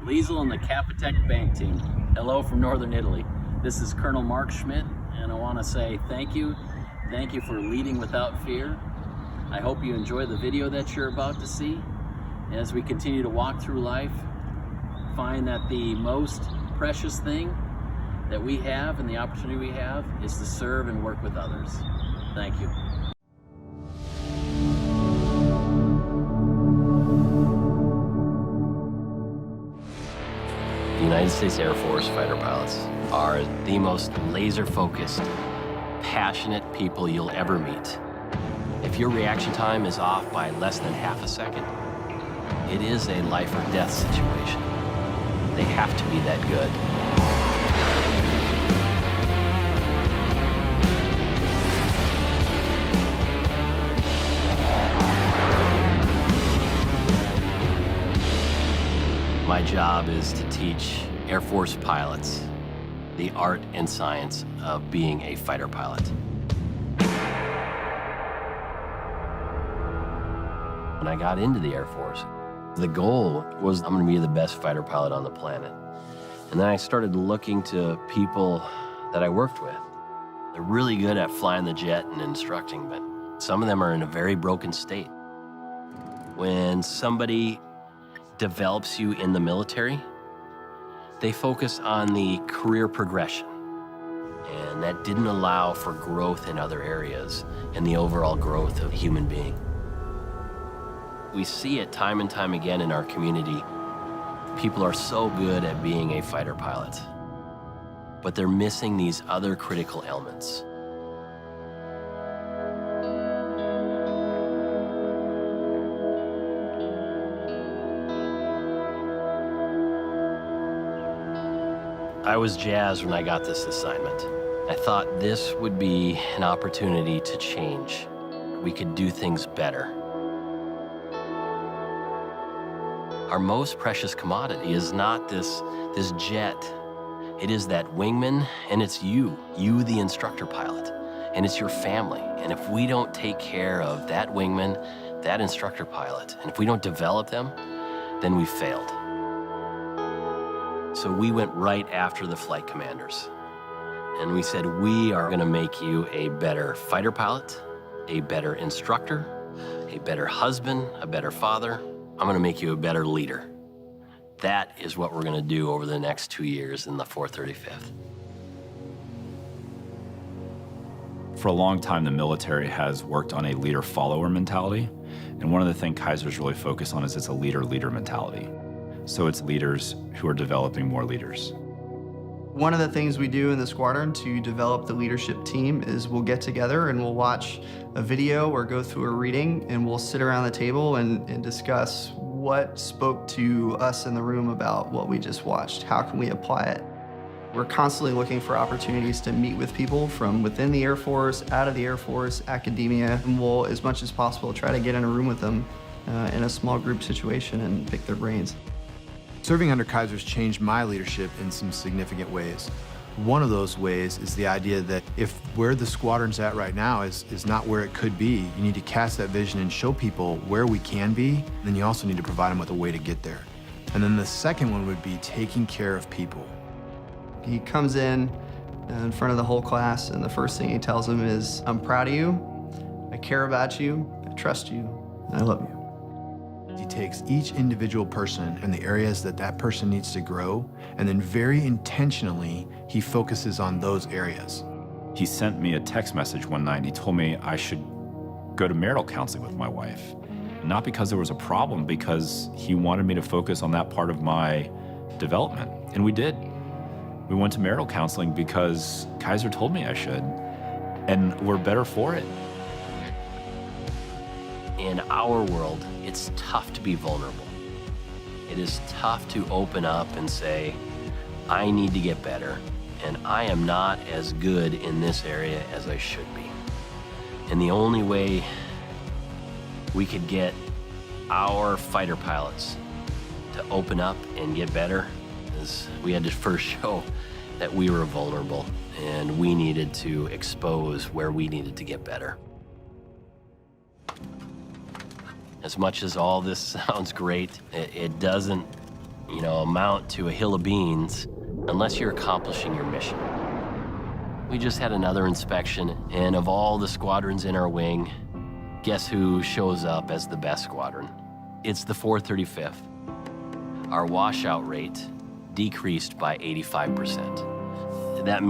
Liesel and the Capitec Bank Team. Hello from Northern Italy. This is Colonel Mark Schmidt, and I want to say thank you. Thank you for leading without fear. I hope you enjoy the video that you're about to see. As we continue to walk through life, find that the most precious thing that we have and the opportunity we have is to serve and work with others. Thank you. The United States Air Force fighter pilots are the most laser-focused, passionate people you'll ever meet. If your reaction time is off by less than half a second, it is a life or death situation. They have to be that good. My job is to teach Air Force pilots the art and science of being a fighter pilot. When I got into the Air Force, the goal was I'm gonna be the best fighter pilot on the planet. And then I started looking to people that I worked with. They're really good at flying the jet and instructing, but some of them are in a very broken state. When somebody develops you in the military, they focus on the career progression. And that didn't allow for growth in other areas and the overall growth of a human being. We see it time and time again in our community. People are so good at being a fighter pilot, but they're missing these other critical elements. I was jazzed when I got this assignment. I thought this would be an opportunity to change. We could do things better. Our most precious commodity is not this jet. It is that wingman, and it's you the instructor pilot, and it's your family. And if we don't take care of that wingman, that instructor pilot, and if we don't develop them, then we failed. So we went right after the flight commanders. And we said, we are gonna make you a better fighter pilot, a better instructor, a better husband, a better father. I'm gonna make you a better leader. That is what we're gonna do over the next 2 years in the 435th. For a long time, the military has worked on a leader-follower mentality. And one of the things Kaiser's really focused on is it's a leader-leader mentality. So it's leaders who are developing more leaders. One of the things we do in the squadron to develop the leadership team is we'll get together and we'll watch a video or go through a reading, and we'll sit around the table and discuss what spoke to us in the room about what we just watched. How can we apply it? We're constantly looking for opportunities to meet with people from within the Air Force, out of the Air Force, academia, and we'll, as much as possible, try to get in a room with them in a small group situation and pick their brains. Serving under Kaiser's changed my leadership in some significant ways. One of those ways is the idea that if where the squadron's at right now is not where it could be, you need to cast that vision and show people where we can be, then you also need to provide them with a way to get there. And then the second one would be taking care of people. He comes in front of the whole class, and the first thing he tells them is, I'm proud of you, I care about you, I trust you, and I love you. He takes each individual person and the areas that that person needs to grow, and then very intentionally, he focuses on those areas. He sent me a text message one night. He told me I should go to marital counseling with my wife. Not because there was a problem, because he wanted me to focus on that part of my development. And we did. We went to marital counseling because Kaiser told me I should, and we're better for it. In our world, it's tough to be vulnerable. It is tough to open up and say, I need to get better, and I am not as good in this area as I should be. And the only way we could get our fighter pilots to open up and get better is we had to first show that we were vulnerable, and we needed to expose where we needed to get better. As much as all this sounds great, it doesn't amount to a hill of beans unless you're accomplishing your mission. We just had another inspection, and of all the squadrons in our wing, guess who shows up as the best squadron? It's the 435th. Our washout rate decreased by 85%. That